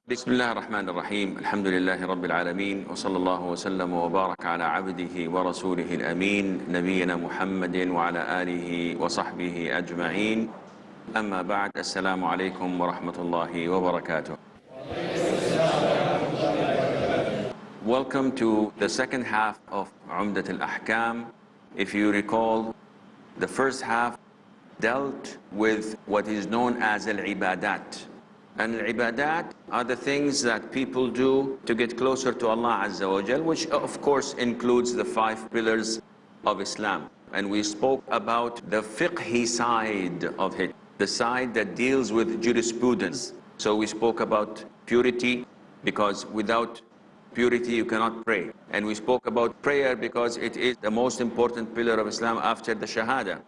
بسم الله الرحمن الرحيم الحمد لله رب العالمين وصلى الله وسلم وبارك على عبده ورسوله الأمين نبينا محمد وعلى آله وصحبه أجمعين أما بعد السلام عليكم ورحمة الله وبركاته. Welcome to the second half of Umdatul Ahkaam. If you recall, the first half dealt with what is known as al-ibadat. And al-ibadat are the things that people do to get closer to Allah Azza wa Jal, which of course includes the 5 pillars of Islam. And we spoke about the fiqhi side of it, the side that deals with jurisprudence. So we spoke about purity, because without purity you cannot pray. And we spoke about prayer because it is the most important pillar of Islam after the Shahada.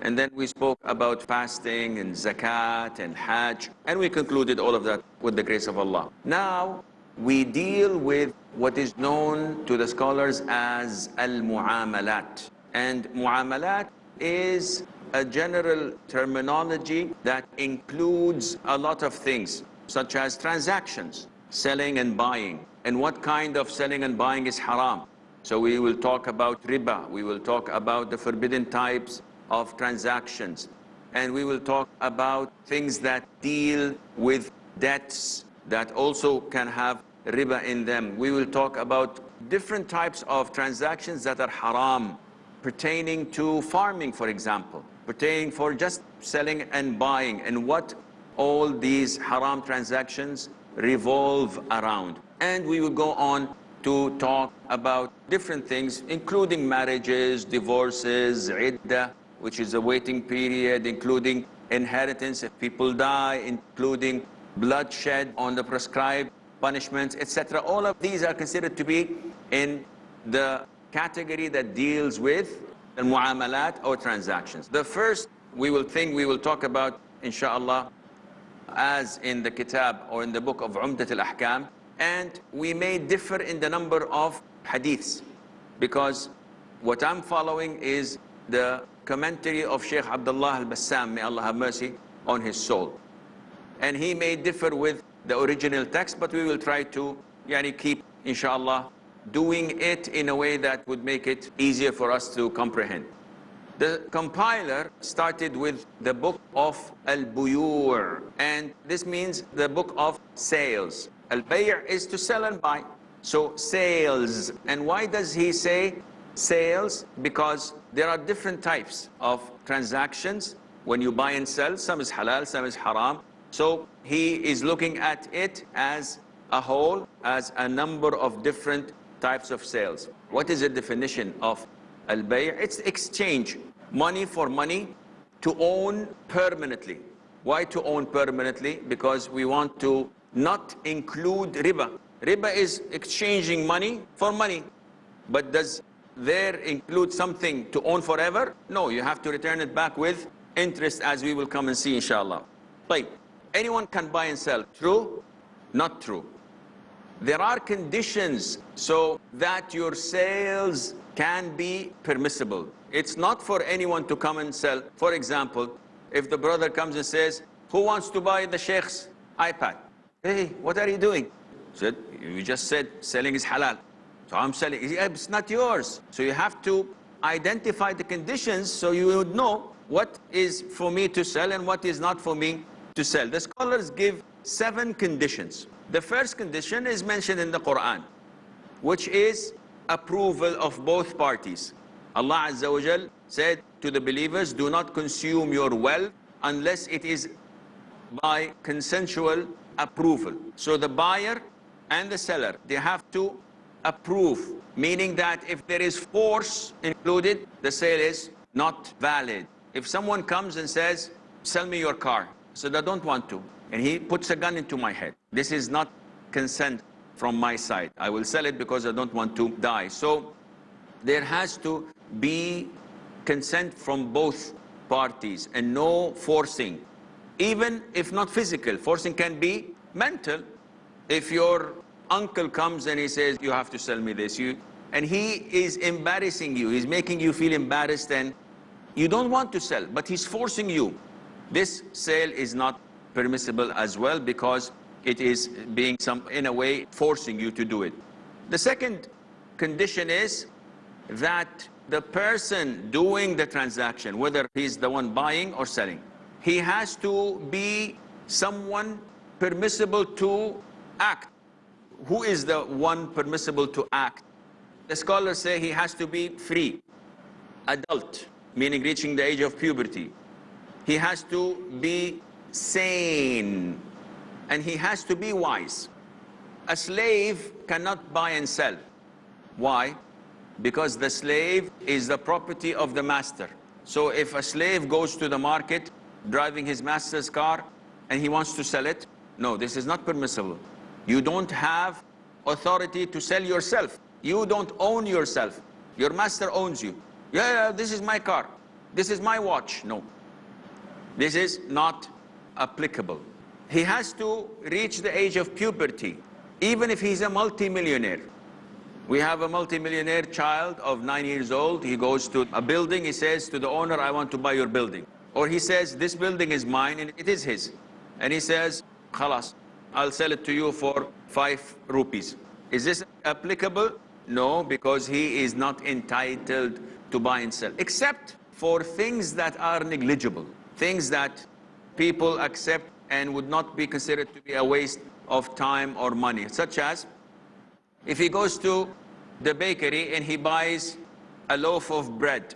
And then we spoke about fasting and zakat and hajj, and we concluded all of that with the grace of Allah. Now we deal with what is known to the scholars as al-mu'amalat. And mu'amalat is a general terminology that includes a lot of things, such as transactions, selling and buying. And what kind of selling and buying is haram? So we will talk about riba, we will talk about the forbidden types of transactions, and we will talk about things that deal with debts that also can have riba in them. We will talk about different types of transactions that are haram, pertaining to farming, for example, pertaining for just selling and buying, and what all these haram transactions revolve around. And we will go on to talk about different things, including marriages, divorces, iddah, which is a waiting period, including inheritance if people die, including bloodshed on the prescribed punishments, etc. All of these are considered to be in the category that deals with the mu'amalat or transactions. The first we will talk about, inshallah, as in the kitab or in the book of Umdatul Ahkaam, and we may differ in the number of hadiths, because what I'm following is the commentary of Sheikh Abdullah al-Bassam, may Allah have mercy on his soul. And he may differ with the original text, but we will try to keep, inshallah, doing it in a way that would make it easier for us to comprehend. The compiler started with the book of al-buyur, and this means the book of sales. Al-bay' is to sell and buy. So sales. And why does he say sales? Because there are different types of transactions when you buy and sell. Some is halal, some is haram. So he is looking at it as a whole, as a number of different types of sales. What is the definition of al-bay'? It's exchange, money for money, to own permanently. Why to own permanently? Because we want to not include riba. Riba is exchanging money for money. But does there include something to own forever? No, you have to return it back with interest, as we will come and see, inshallah. Like, anyone can buy and sell. True? Not true. There are conditions so that your sales can be permissible. It's not for anyone to come and sell. For example, if the brother comes and says, who wants to buy the sheikh's iPad? Hey, what are you doing? Said, you just said selling is halal. So I'm selling. It's not yours. So you have to identify the conditions so you would know what is for me to sell and what is not for me to sell. The scholars give 7 conditions. The first condition is mentioned in the Quran, which is approval of both parties. Allah Azza wa Jal said to the believers, do not consume your wealth unless it is by consensual approval. So the buyer and the seller, they have to approve, meaning that if there is force included, the sale is not valid. If someone comes and says, sell me your car, so I don't want to, and he puts a gun into my head, this is not consent from my side. I will sell it because I don't want to die. So there has to be consent from both parties and no forcing, even if not physical. Forcing can be mental. If your uncle comes and he says, you have to sell me this, and he is embarrassing you, he's making you feel embarrassed, and you don't want to sell, but he's forcing you, this sale is not permissible as well, because it is being in a way, forcing you to do it. The second condition is that the person doing the transaction, whether he's the one buying or selling, he has to be someone permissible to act. Who is the one permissible to act? The scholars say he has to be free, adult, meaning reaching the age of puberty. He has to be sane, and he has to be wise. A slave cannot buy and sell. Why? Because the slave is the property of the master. So if a slave goes to the market driving his master's car and he wants to sell it, no, this is not permissible. You don't have authority to sell yourself. You don't own yourself. Your master owns you. Yeah, this is my car. This is my watch. No. This is not applicable. He has to reach the age of puberty, even if he's a multimillionaire. We have a multimillionaire child of 9 years old. He goes to a building. He says to the owner, I want to buy your building. Or he says, this building is mine and it is his. And he says, khalas, I'll sell it to you for 5 rupees. Is this applicable? No, because he is not entitled to buy and sell, except for things that are negligible, things that people accept and would not be considered to be a waste of time or money, such as if he goes to the bakery and he buys a loaf of bread,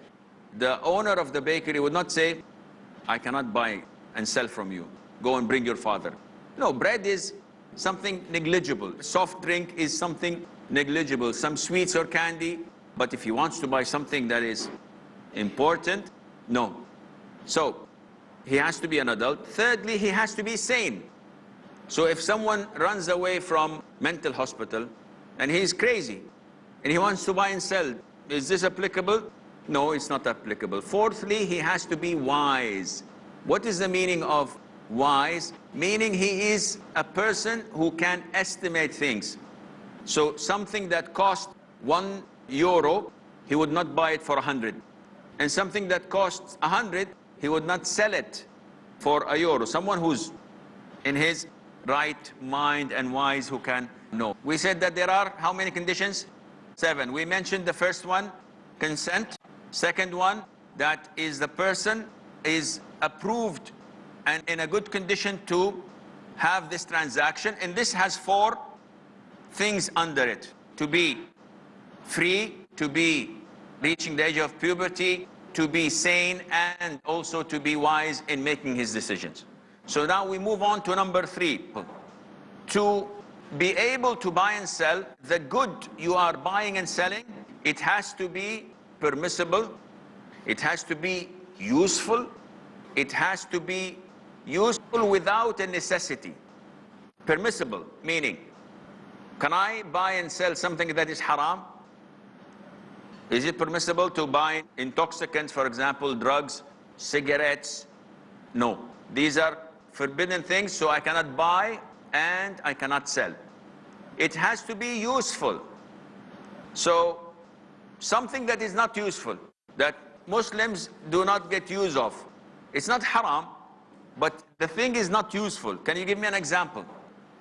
the owner of the bakery would not say, I cannot buy and sell from you. Go and bring your father. No, bread is something negligible. Soft drink is something negligible. Some sweets or candy. But if he wants to buy something that is important, no. So he has to be an adult. Thirdly, he has to be sane. So if someone runs away from mental hospital and he's crazy and he wants to buy and sell, is this applicable? No, it's not applicable. Fourthly, he has to be wise. What is the meaning of wise? Meaning he is a person who can estimate things. So something that costs €1, he would not buy it for 100. And something that costs 100, he would not sell it for €1. Someone who's in his right mind and wise who can know. We said that there are how many conditions? 7. We mentioned the first one, consent. Second one, that is the person is approved and in a good condition to have this transaction. And this has 4 things under it: to be free, to be reaching the age of puberty, to be sane, and also to be wise in making his decisions. So now we move on to number 3. To be able to buy and sell, the good you are buying and selling, it has to be permissible, it has to be useful, it has to be useful without a necessity. Permissible, meaning, can I buy and sell something that is haram? Is it permissible to buy intoxicants, for example, drugs, cigarettes? No. These are forbidden things, so I cannot buy and I cannot sell. It has to be useful. So, something that is not useful, that Muslims do not get use of. It's not haram, but the thing is not useful. Can you give me an example?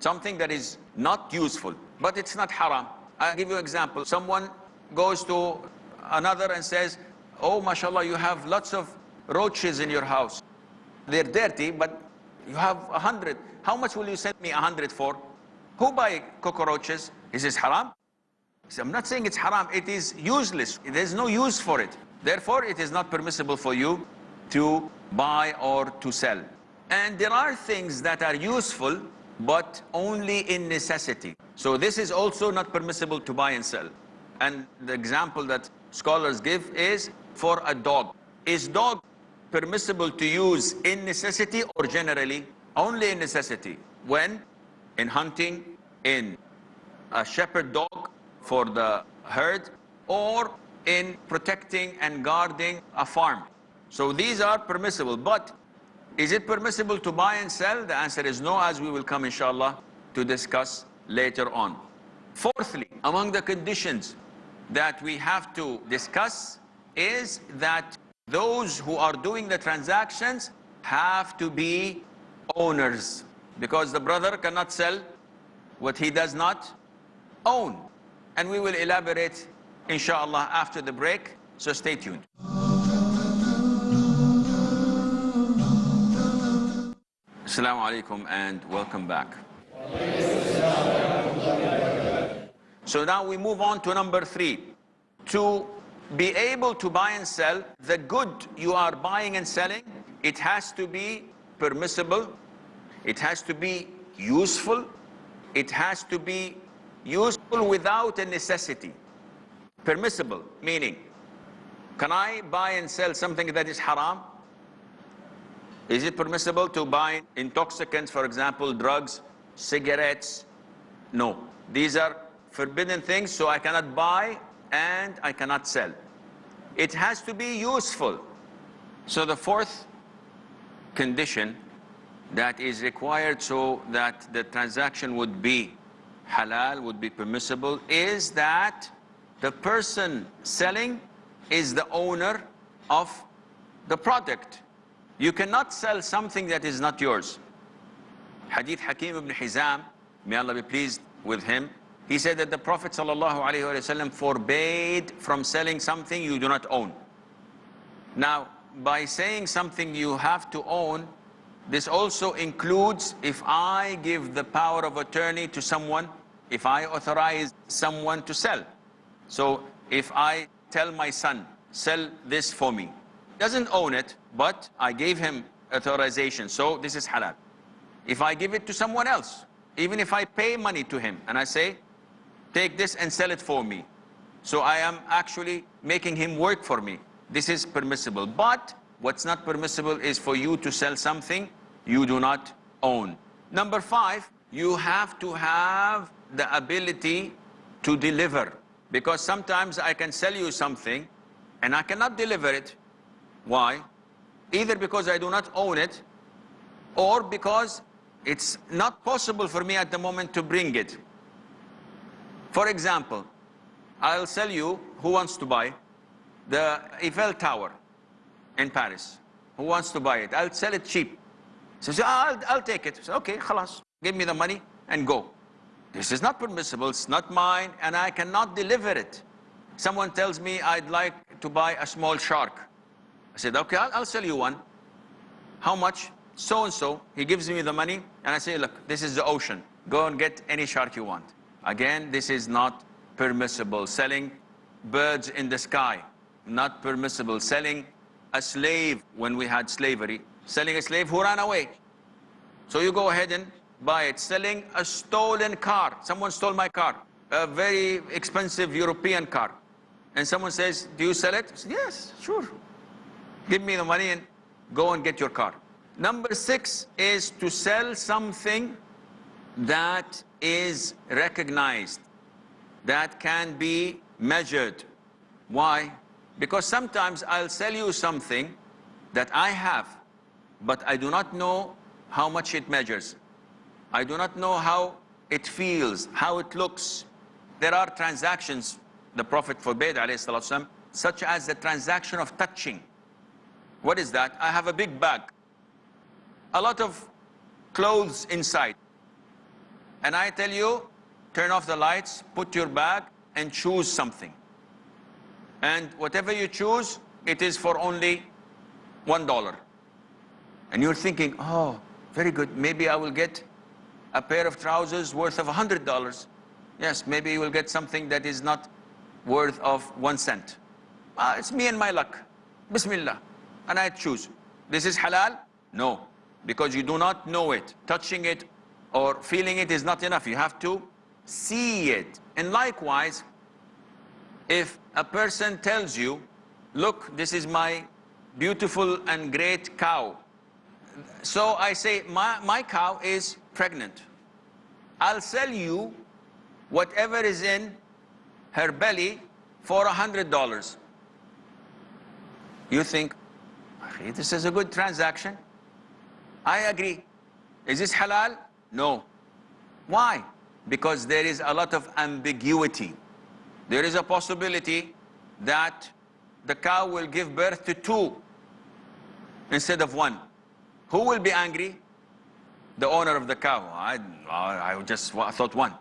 Something that is not useful, but it's not haram. I'll give you an example. Someone goes to another and says, oh, mashallah, you have lots of roaches in your house. They're dirty, but you have 100. How much will you send me 100 for? Who buy cockroaches? Is this haram? So I'm not saying it's haram. It is useless. There's no use for it. Therefore, it is not permissible for you to buy or to sell. And there are things that are useful, but only in necessity. So this is also not permissible to buy and sell. And the example that scholars give is for a dog. Is dog permissible to use in necessity or generally? Only in necessity. When? In hunting, in a shepherd dog for the herd, or in protecting and guarding a farm. So these are permissible, but is it permissible to buy and sell? The answer is no, as we will come inshallah to discuss later on. Fourthly, among the conditions that we have to discuss is that those who are doing the transactions have to be owners. because the brother cannot sell what he does not own. And we will elaborate, inshallah, after the break, so stay tuned. Assalamu alaikum and welcome back. So now we move on to number 3. To be able to buy and sell, the good you are buying and selling, it has to be permissible, it has to be useful, it has to be useful without a necessity. Permissible, meaning, can I buy and sell something that is haram? Is it permissible to buy intoxicants, for example, drugs, cigarettes? No. These are forbidden things, so I cannot buy and I cannot sell. It has to be useful. So the fourth condition that is required so that the transaction would be halal, would be permissible, is that the person selling is the owner of the product. You cannot sell something that is not yours. Hadith Hakim ibn Hizam, may Allah be pleased with him, he said that the Prophet ﷺ forbade from selling something you do not own. Now, by saying something you have to own, this also includes if I give the power of attorney to someone, if I authorize someone to sell. So if I tell my son, sell this for me, doesn't own it, but I gave him authorization, so this is halal. If I give it to someone else, even if I pay money to him and I say, take this and sell it for me, so I am actually making him work for me, this is permissible. But what's not permissible is for you to sell something you do not own. Number 5, you have to have the ability to deliver, because sometimes I can sell you something and I cannot deliver it. Why? Either because I do not own it, or because it's not possible for me at the moment to bring it. For example, I'll sell you, who wants to buy the Eiffel Tower in Paris? Who wants to buy it? I'll sell it cheap. So I'll take it. So, okay, khalas, give me the money and go. This is not permissible, it's not mine, and I cannot deliver it. Someone tells me I'd like to buy a small shark. I said, okay, I'll sell you one. How much? So and so. He gives me the money, and I say, look, this is the ocean. Go and get any shark you want. Again, this is not permissible. Selling birds in the sky, not permissible. Selling a slave when we had slavery. Selling a slave who ran away. So you go ahead and buy it. Selling a stolen car. Someone stole my car, a very expensive European car. And someone says, do you sell it? I said, yes, sure. Give me the money and go and get your car. Number 6 is to sell something that is recognized, that can be measured. Why? Because sometimes I'll sell you something that I have, but I do not know how much it measures. I do not know how it feels, how it looks. There are transactions the Prophet forbade, ﷺ, such as the transaction of touching. What is that? I have a big bag, a lot of clothes inside. And I tell you, turn off the lights, put your bag and choose something. And whatever you choose, it is for only $1. And you're thinking, oh, very good. Maybe I will get a pair of trousers worth of $100. Yes, maybe you will get something that is not worth of 1 cent. It's me and my luck. Bismillah. And I choose. This is halal? No, because you do not know it. Touching it or feeling it is not enough. You have to see it. And likewise, if a person tells you, look, this is my beautiful and great cow. So I say, my cow is pregnant. I'll sell you whatever is in her belly for $100. You think, this is a good transaction. I agree. Is this halal? No. Why? Because there is a lot of ambiguity. There is a possibility that the cow will give birth to 2 instead of 1. Who will be angry? the owner of the cow. I just thought one.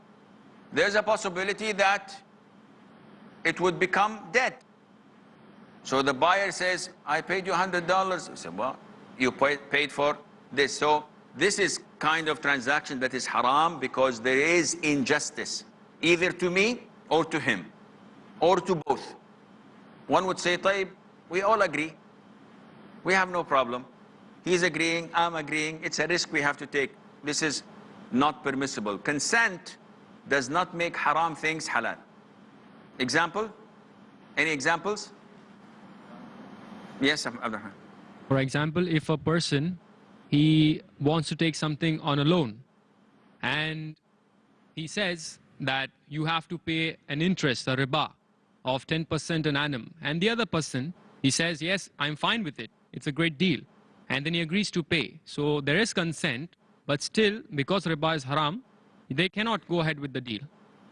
There's a possibility that it would become dead. So the buyer says, I paid you $100. I said, well, you paid for this. So this is kind of transaction that is haram because there is injustice, either to me or to him, or to both. One would say, Taib, we all agree. We have no problem. He's agreeing, I'm agreeing. It's a risk we have to take. This is not permissible. Consent does not make haram things halal. Example? Any examples? Yes, Abdurrahman. For example, if a person, he wants to take something on a loan and he says that you have to pay an interest, a riba, of 10% an annum. And the other person, he says, yes, I'm fine with it. It's a great deal. And then he agrees to pay. So there is consent, but still, because riba is haram, they cannot go ahead with the deal.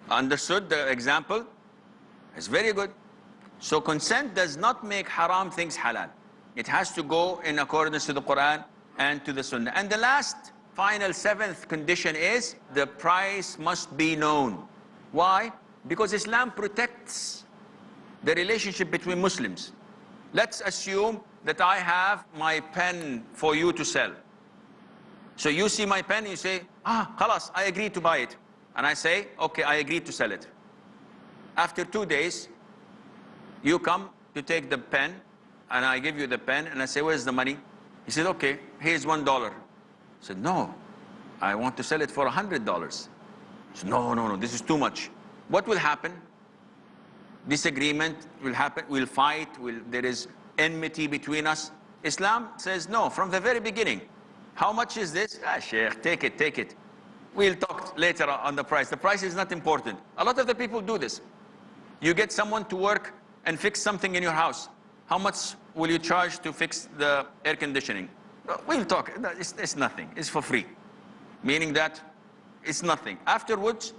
Understood the example? It's very good. So consent does not make haram things halal. It has to go in accordance to the Quran and to the Sunnah. And the last, final, seventh condition is the price must be known. Why? Because Islam protects the relationship between Muslims. Let's assume that I have my pen for you to sell. So you see my pen, you say, khalas, I agree to buy it. And I say, okay, I agree to sell it. After 2 days, you come to take the pen, and I give you the pen, and I say, where's the money? He said, okay, here's $1. I said, no, I want to sell it for $100. He said, no, this is too much. What will happen? Disagreement will happen, we'll fight, there is enmity between us. Islam says, no, from the very beginning. How much is this? Sheikh, take it. We'll talk later on the price. The price is not important. A lot of the people do this. You get someone to work and fix something in your house. How much will you charge to fix the air conditioning? We'll talk. It's nothing. It's for free. Meaning that it's nothing. Afterwards,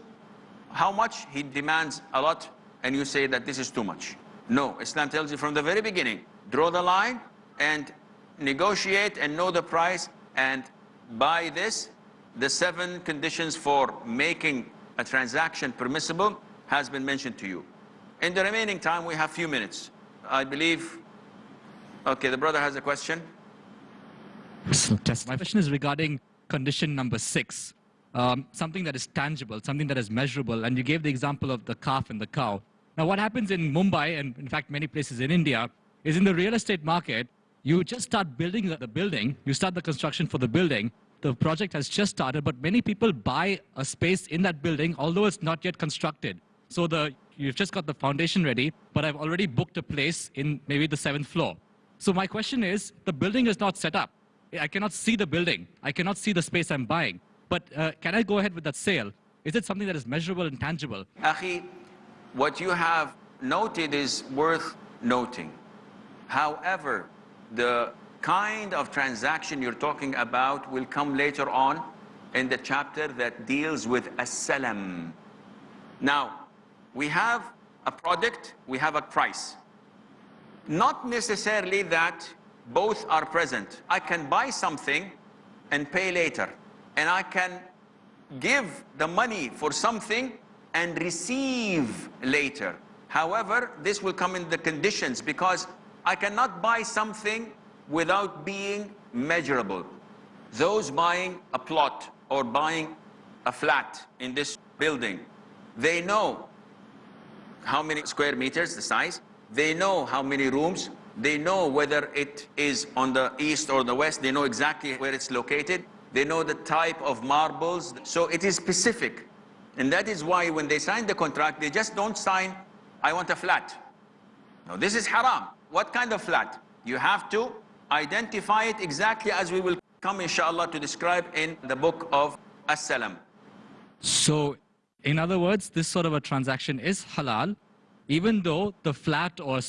how much? He demands a lot, and you say that this is too much. No, Islam tells you from the very beginning, draw the line and negotiate and know the price, and by this, the 7 conditions for making a transaction permissible has been mentioned to you. In the remaining time, we have few minutes. I believe, okay, the brother has a question. My question is regarding condition number 6. Something that is tangible, something that is measurable, and you gave the example of the calf and the cow. Now what happens in Mumbai, and in fact many places in India, is in the real estate market, you just start building the building, you start the construction for the building, the project has just started, but many people buy a space in that building, although it's not yet constructed. So you've just got the foundation ready, but I've already booked a place in maybe the 7th floor. So my question is, the building is not set up. I cannot see the building. I cannot see the space I'm buying. But can I go ahead with that sale? Is it something that is measurable and tangible? Akhi, what you have noted is worth noting. However, the kind of transaction you're talking about will come later on in the chapter that deals with as-salam. Now, we have a product, we have a price. Not necessarily that both are present. I can buy something and pay later, and I can give the money for something and receive later. However, this will come in the conditions, because I cannot buy something without being measurable. Those buying a plot or buying a flat in this building, they know how many square meters, the size, they know how many rooms, they know whether it is on the east or the west, they know exactly where it's located, they know the type of marbles, so it is specific. And that is why when they sign the contract, they just don't sign, I want a flat. No, this is haram. What kind of flat? You have to identify it exactly as we will come, inshallah, to describe in the book of As-Salam. So, in other words, this sort of a transaction is halal, even though the flat or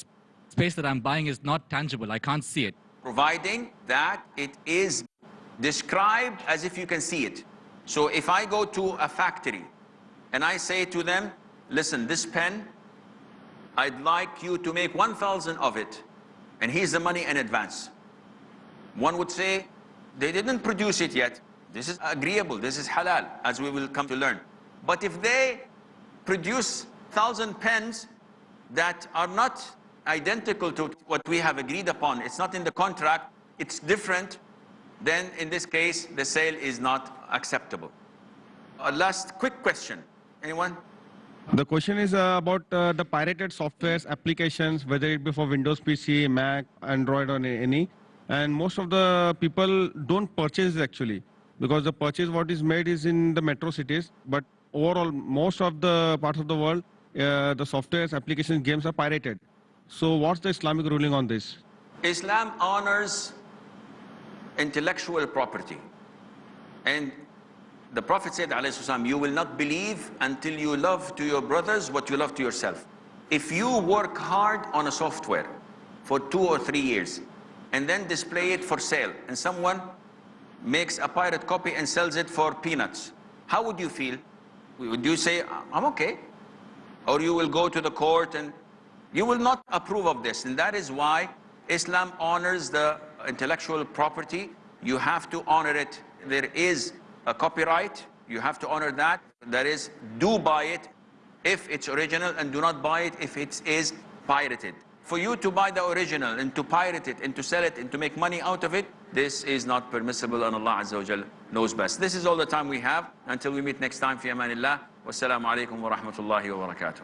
space that I'm buying is not tangible. I can't see it. Providing that it is described as if you can see it. So if I go to a factory and I say to them, listen, this pen, I'd like you to make 1,000 of it, and here's the money in advance. One would say, they didn't produce it yet. This is agreeable, this is halal, as we will come to learn. But if they produce 1,000 pens that are not identical to what we have agreed upon, it's not in the contract, it's different, then in this case, the sale is not acceptable. A last quick question. Anyone? The question is about the pirated softwares, applications, whether it be for Windows PC, Mac, Android or any. And most of the people don't purchase actually, because the purchase what is made is in the metro cities. But overall, most of the parts of the world, the softwares, applications, games are pirated. So what's the Islamic ruling on this? Islam honors intellectual property. And the Prophet said, alayhi salam, you will not believe until you love to your brothers what you love to yourself. If you work hard on a software for 2 or 3 years and then display it for sale, and someone makes a pirate copy and sells it for peanuts, how would you feel? Would you say, I'm okay? Or you will go to the court and you will not approve of this. And that is why Islam honors the intellectual property. You have to honor it. There is a copyright, you have to honor that. That is, do buy it if it's original, and do not buy it if it is pirated. For you to buy the original and to pirate it and to sell it and to make money out of it, this is not permissible, and Allah Azza wa Jal knows best. This is all the time we have. Until we meet next time, fi amanillah. Wassalamu alaikum wa rahmatullahi wa barakatuh.